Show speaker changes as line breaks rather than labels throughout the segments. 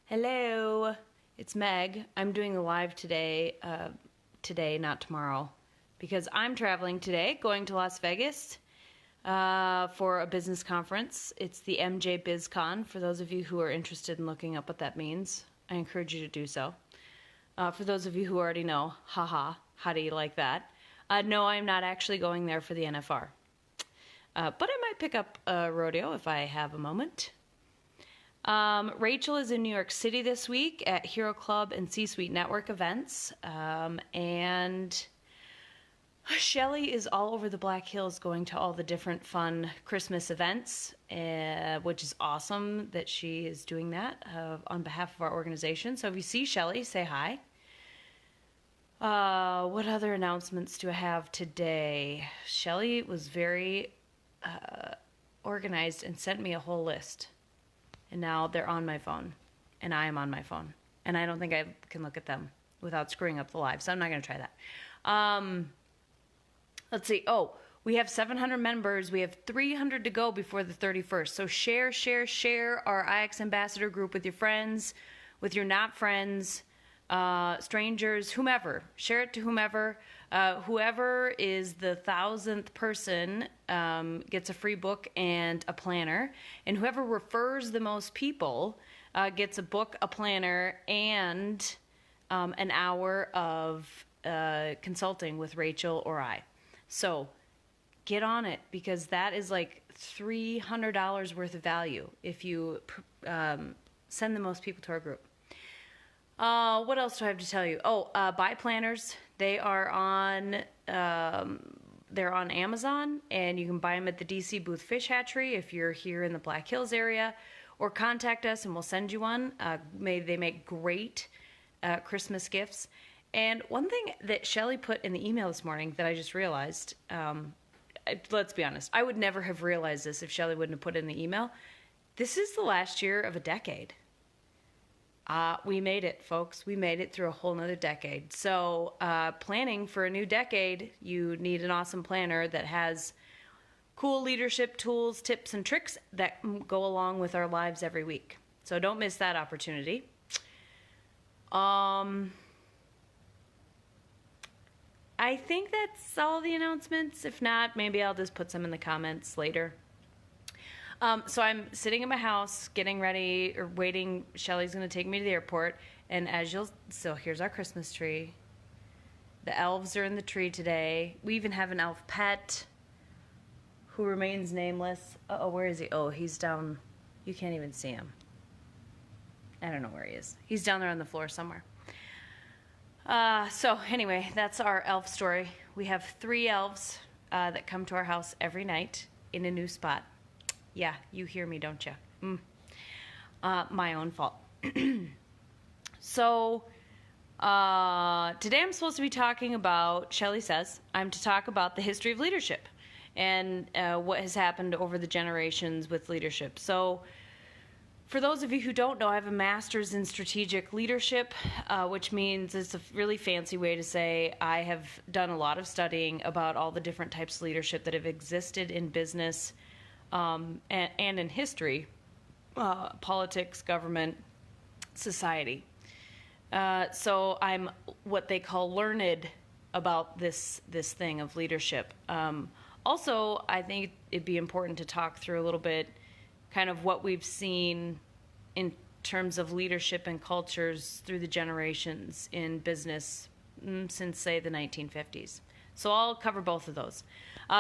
Hello, it's Meg. I'm doing a live today, not tomorrow, because I'm traveling today, going to Las Vegas for a business conference. It's the MJ BizCon. For those of you who are interested in looking up what that means, I encourage you to do so. For those of you who already know, haha, how do you like that? No, I'm not actually going there for the NFR. But I might pick up a rodeo if I have a moment. Rachel is in New York City this week at Hero Club and C-Suite Network events. And Shelly is all over the Black Hills going to all the different fun Christmas events, which is awesome that she is doing that on behalf of our organization. So if you see Shelly, say hi. What other announcements do I have today? Shelly was very organized and sent me a whole list. And now they're on my phone, and I am on my phone. And I don't think I can look at them without screwing up the live, so I'm not going to try that. Let's see. Oh, we have 700 members. We have 300 to go before the 31st. So share our IX Ambassador group with your friends, with your not friends, strangers, whomever. Share it to whomever. Whoever is the 1,000th person gets a free book and a planner. And whoever refers the most people gets a book, a planner, and an hour of consulting with Rachel or I. So get on it, because that is like $300 worth of value if you send the most people to our group. What else do I have to tell you? Buy planners. They are on Amazon, and you can buy them at the DC Booth Fish Hatchery if you're here in the Black Hills area, or contact us and we'll send you one. They make great Christmas gifts. And one thing that Shelly put in the email this morning that I just realized, let's be honest, I would never have realized this if Shelly wouldn't have put it in the email. This is the last year of a decade. We made it, folks. We made it through a whole nother decade. So planning for a new decade, you need an awesome planner that has cool leadership tools, tips, and tricks that go along with our lives every week. So don't miss that opportunity. I think that's all the announcements. If not, maybe I'll just put some in the comments later. So I'm sitting in my house, getting ready, or waiting. Shelly's going to take me to the airport. And so here's our Christmas tree. The elves are in the tree today. We even have an elf pet who remains nameless. Where is he? Oh, he's down. You can't even see him. I don't know where he is. He's down there on the floor somewhere. So anyway, that's our elf story. We have 3 elves that come to our house every night in a new spot. Yeah, you hear me, don't you? My own fault. So today I'm supposed to be talking about, Shelly says, I'm to talk about the history of leadership and what has happened over the generations with leadership. So for those of you who don't know, I have a master's in strategic leadership, which means it's a really fancy way to say I have done a lot of studying about all the different types of leadership that have existed in business and in history, politics, government, society. So I'm what they call learned about this thing of leadership. Also, I think it'd be important to talk through a little bit kind of what we've seen in terms of leadership and cultures through the generations in business since, say, the 1950s. So I'll cover both of those.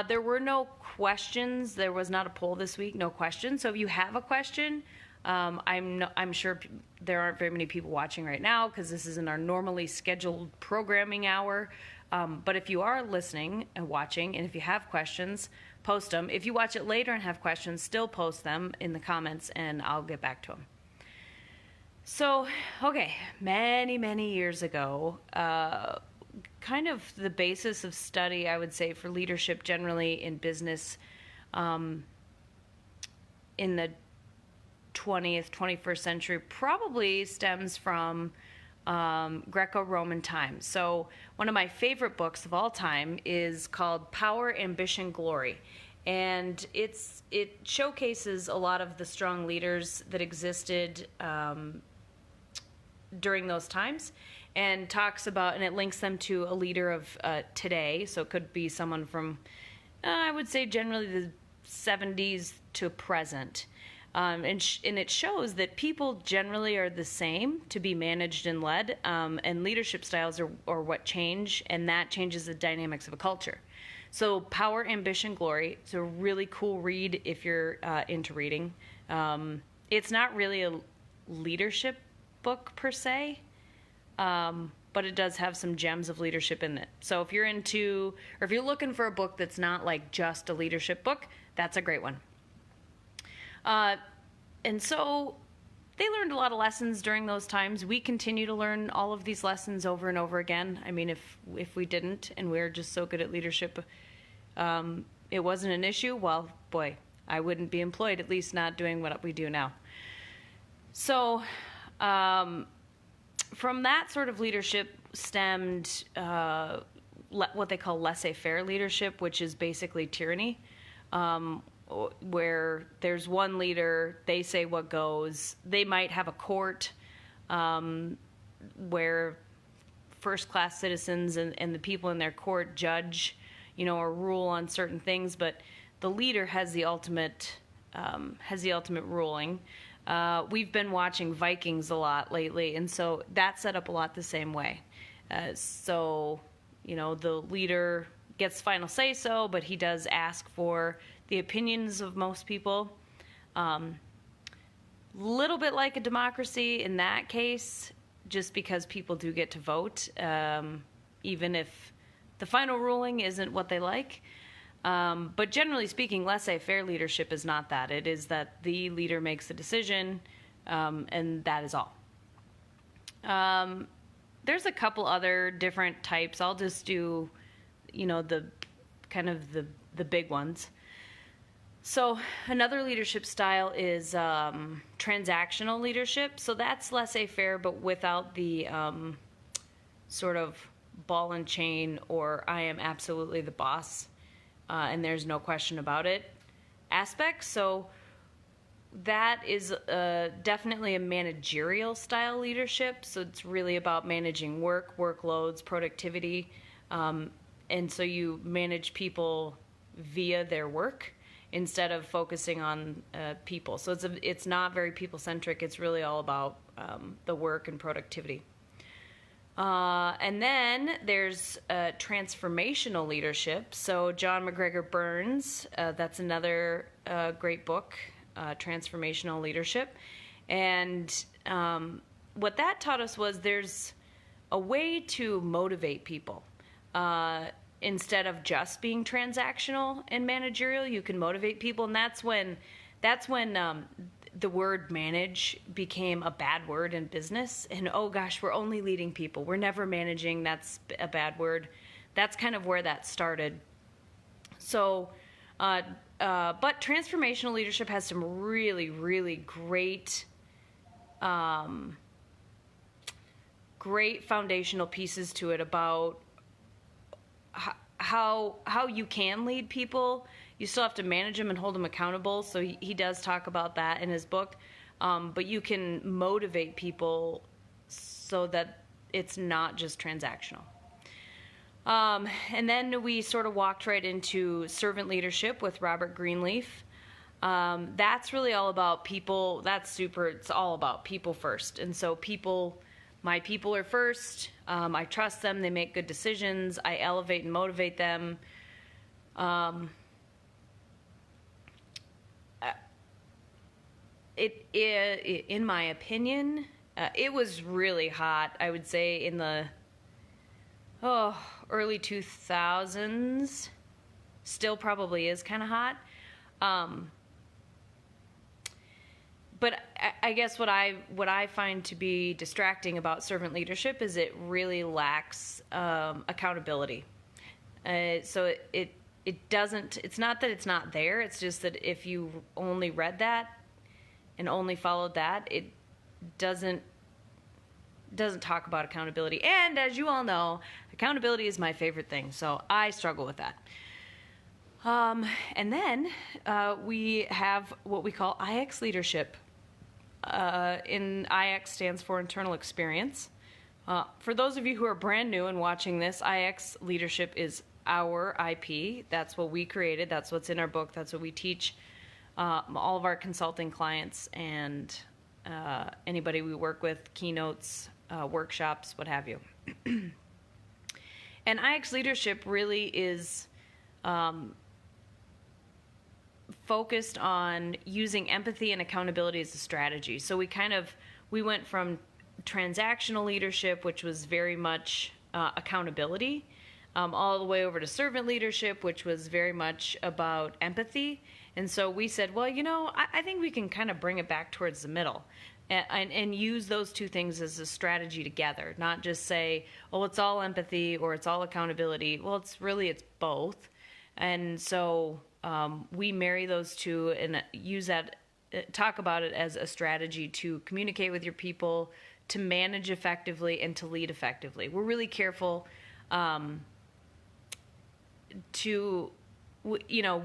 There were no questions. There was not a poll this week, no questions. So if you have a question, I'm sure there aren't very many people watching right now because this isn't our normally scheduled programming hour. But if you are listening and watching, and if you have questions, post them. If you watch it later and have questions, still post them in the comments, and I'll get back to them. So, okay, many years ago, kind of the basis of study, I would say, for leadership generally in business in the 20th, 21st century probably stems from Greco-Roman times. So one of my favorite books of all time is called Power, Ambition, Glory. And it showcases a lot of the strong leaders that existed during those times, and talks about, and it links them to a leader of today. So it could be someone from, I would say generally the 70s to present. And it shows that people generally are the same to be managed and led, and leadership styles are what change, and that changes the dynamics of a culture. So Power, Ambition, Glory. It's a really cool read if you're into reading. It's not really a leadership book per se, but it does have some gems of leadership in it. So if you're into, or if you're looking for a book that's not like just a leadership book, that's a great one. And so they learned a lot of lessons during those times. We continue to learn all of these lessons over and over again. I mean, if we didn't, and we're just so good at leadership, it wasn't an issue, well, boy, I wouldn't be employed, at least not doing what we do now. So from that sort of leadership stemmed what they call laissez-faire leadership, which is basically tyranny, where there's one leader, they say what goes. They might have a court where first-class citizens and the people in their court judge, or rule on certain things, but the leader has the ultimate ruling. We've been watching Vikings a lot lately, and so that's set up a lot the same way. So the leader gets final say-so, but he does ask for the opinions of most people. Little bit like a democracy in that case, just because people do get to vote, even if the final ruling isn't what they like. But generally speaking, laissez-faire leadership is not that. It is that the leader makes the decision, and that is all. There's a couple other different types. I'll just do, the kind of the big ones. So another leadership style is transactional leadership. So that's laissez-faire, but without the sort of ball and chain, or I am absolutely the boss, and there's no question about it aspect. So that is definitely a managerial style leadership. So it's really about managing workloads, productivity, and so you manage people via their work instead of focusing on people. So it's not very people-centric. It's really all about the work and productivity. And then there's transformational leadership. So John McGregor Burns, that's another great book, Transformational Leadership. And what that taught us was there's a way to motivate people. Instead of just being transactional and managerial, you can motivate people, and that's when the word manage became a bad word in business. And oh gosh, we're only leading people, we're never managing. That's a bad word. That's kind of where that started. So, but transformational leadership has some really, really great, great foundational pieces to it about how you can lead people. You still have to manage them and hold them accountable. So he does talk about that in his book. But you can motivate people so that it's not just transactional. And then we sort of walked right into servant leadership with Robert Greenleaf. That's really all about people. It's all about people first. And so my people are first. I trust them. They make good decisions. I elevate and motivate them. In my opinion, it was really hot, I would say, in the early 2000s. Still probably is kind of hot. But I guess what I find to be distracting about servant leadership is it really lacks accountability. So it doesn't. It's not that it's not there. It's just that if you only read that and only followed that, it doesn't talk about accountability. And as you all know, accountability is my favorite thing. So I struggle with that. And then we have what we call IX leadership. in IX stands for internal experience. For those of you who are brand new and watching this, IX leadership is our IP. That's what we created. That's what's in our book. That's what we teach all of our consulting clients and anybody we work with, keynotes, workshops, what have you. And IX leadership really is focused on using empathy and accountability as a strategy. So we went from transactional leadership, which was very much accountability, all the way over to servant leadership, which was very much about empathy. And so we said, well, I think we can kind of bring it back towards the middle and use those two things as a strategy together, not just say, oh, it's all empathy or it's all accountability. Well, it's both. And so we marry those two and use that, talk about it as a strategy to communicate with your people, to manage effectively, and to lead effectively. We're really careful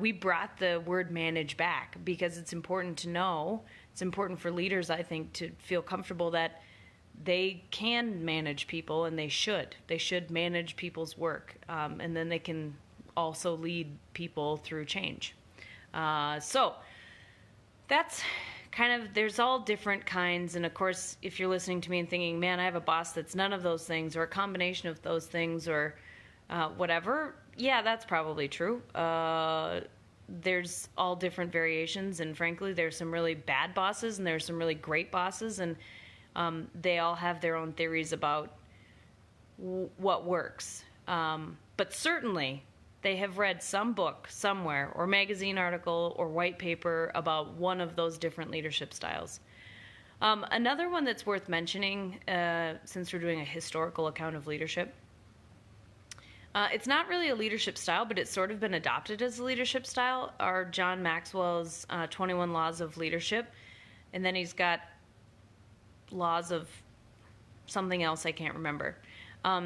we brought the word manage back because it's important to know, it's important for leaders, I think, to feel comfortable that they can manage people, and they should manage people's work, and then they can also lead people through change. So that's kind of, there's all different kinds. And of course, if you're listening to me and thinking, man, I have a boss that's none of those things, or a combination of those things, or whatever, yeah, that's probably true. There's all different variations, and frankly, there's some really bad bosses and there's some really great bosses, and they all have their own theories about what works. But certainly, they have read some book somewhere, or magazine article, or white paper about one of those different leadership styles. Another one that's worth mentioning, since we're doing a historical account of leadership, it's not really a leadership style, but it's sort of been adopted as a leadership style, are John Maxwell's 21 Laws of Leadership. And then he's got laws of something else I can't remember.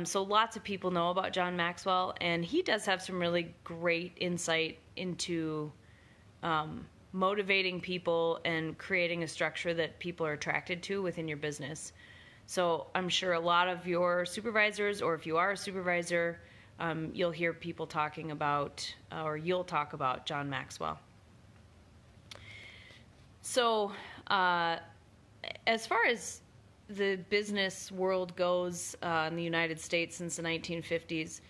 So lots of people know about John Maxwell, and he does have some really great insight into motivating people and creating a structure that people are attracted to within your business. So I'm sure a lot of your supervisors, or if you are a supervisor, you'll hear people talking about, or you'll talk about John Maxwell. So as far as the business world goes in the United States since the 1950s,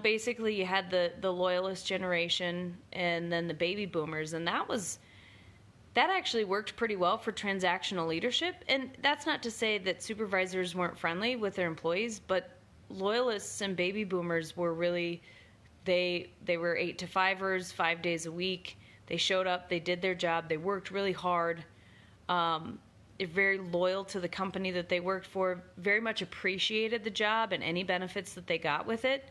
basically you had the loyalist generation and then the baby boomers, and that actually worked pretty well for transactional leadership. And that's not to say that supervisors weren't friendly with their employees, but loyalists and baby boomers were really, they were 8-to-5ers, 5 days a week. They showed up, they did their job, they worked really hard. They're very loyal to the company that they worked for, very much appreciated the job and any benefits that they got with it.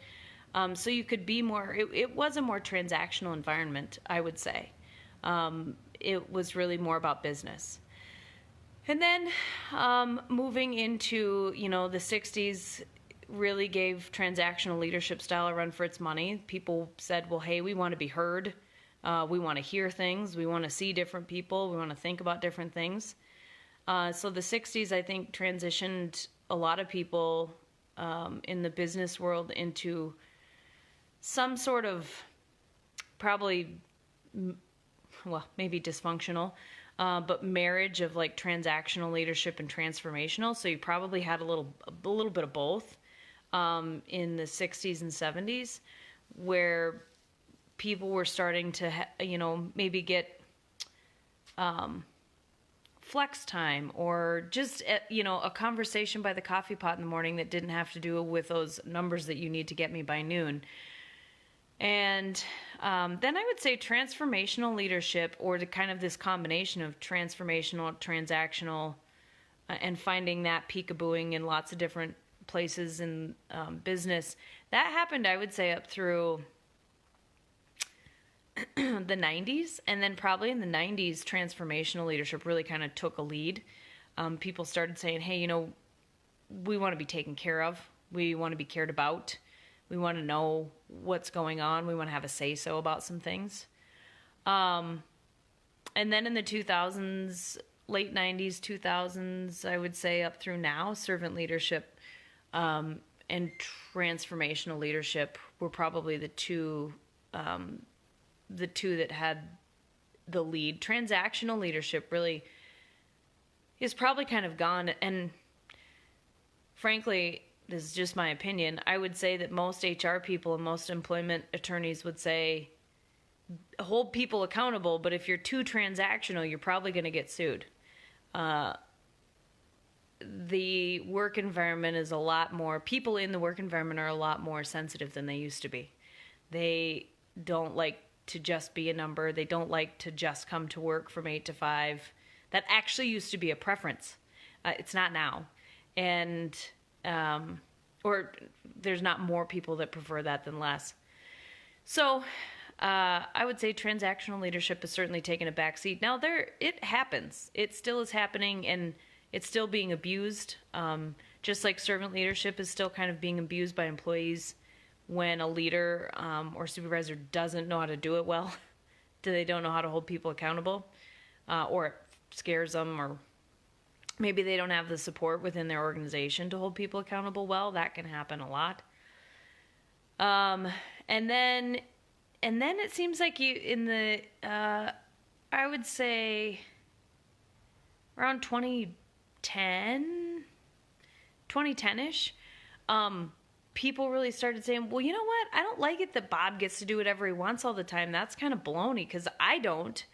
So you could be more, it was a more transactional environment, I would say. It was really more about business. And then moving into, the 60s really gave transactional leadership style a run for its money. People said, well, hey, we want to be heard. We want to hear things. We want to see different people. We want to think about different things. So the 60s, I think, transitioned a lot of people in the business world into some sort of probably, well, maybe dysfunctional, but marriage of like transactional leadership and transformational. So you probably had a little bit of both in the 60s and 70s, where people were starting to, maybe get flex time, or just, a conversation by the coffee pot in the morning that didn't have to do with those numbers that you need to get me by noon. And then I would say transformational leadership, or the kind of this combination of transformational, transactional, and finding that peekabooing in lots of different places in business. That happened, I would say, up through the 90s, and then probably in the 90s, transformational leadership really kind of took a lead. People started saying, hey, we want to be taken care of. We want to be cared about. We want to know what's going on. We want to have a say-so about some things. And then in the 2000s, late 90s, 2000s, I would say up through now, servant leadership and transformational leadership were probably the two that had the lead. Transactional leadership really is probably kind of gone, and frankly, this is just my opinion, I would say that most HR people and most employment attorneys would say hold people accountable, but if you're too transactional, you're probably going to get sued. The work environment is a lot more, people in the work environment are a lot more sensitive than they used to be. They don't like to just be a number. They don't like to just come to work from 8 to 5. That actually used to be a preference. It's not now. And, or there's not more people that prefer that than less. So, I would say transactional leadership has certainly taken a back seat. Now, it happens. It still is happening, and it's still being abused. Just like servant leadership is still kind of being abused by employees when a leader or supervisor doesn't know how to do it well. They don't know how to hold people accountable, or it scares them, or maybe they don't have the support within their organization to hold people accountable well. That can happen a lot. And then it seems like I would say around 2010-ish, people really started saying, well, you know what? I don't like it that Bob gets to do whatever he wants all the time. That's kind of baloney, because I don't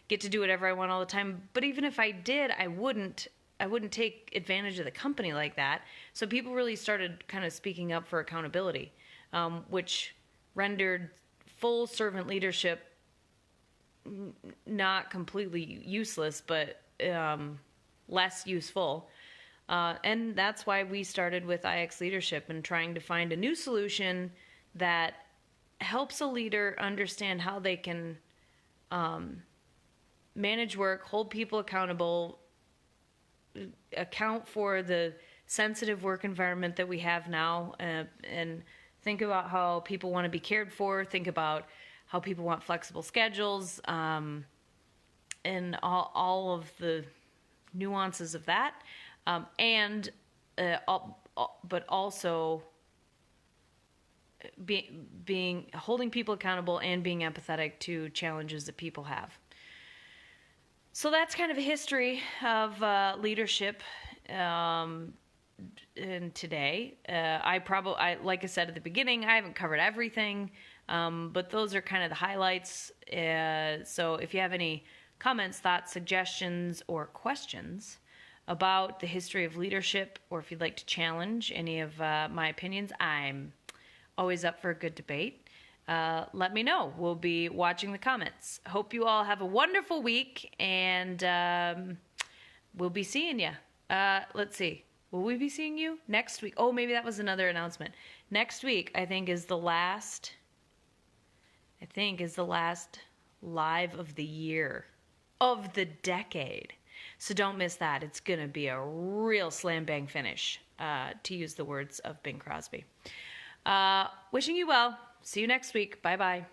get to do whatever I want all the time. But even if I did, I wouldn't take advantage of the company like that. So people really started kind of speaking up for accountability, which rendered full servant leadership not completely useless, but less useful. And that's why we started with IX Leadership and trying to find a new solution that helps a leader understand how they can manage work, hold people accountable, account for the sensitive work environment that we have now, and think about how people want to be cared for, think about how people want flexible schedules, and all of the nuances of that, but also holding people accountable and being empathetic to challenges that people have. So that's kind of a history of leadership. And today, like I said at the beginning, I haven't covered everything, but those are kind of the highlights. So if you have any comments, thoughts, suggestions, or questions about the history of leadership, or if you'd like to challenge any of my opinions, I'm always up for a good debate. Let me know. We'll be watching the comments. Hope you all have a wonderful week, and we'll be seeing you. Let's see. Will we be seeing you next week? Oh, maybe that was another announcement. Next week, I think, is the last live of the year, of the decade. So don't miss that. It's going to be a real slam bang finish, to use the words of Bing Crosby. Wishing you well. See you next week. Bye-bye.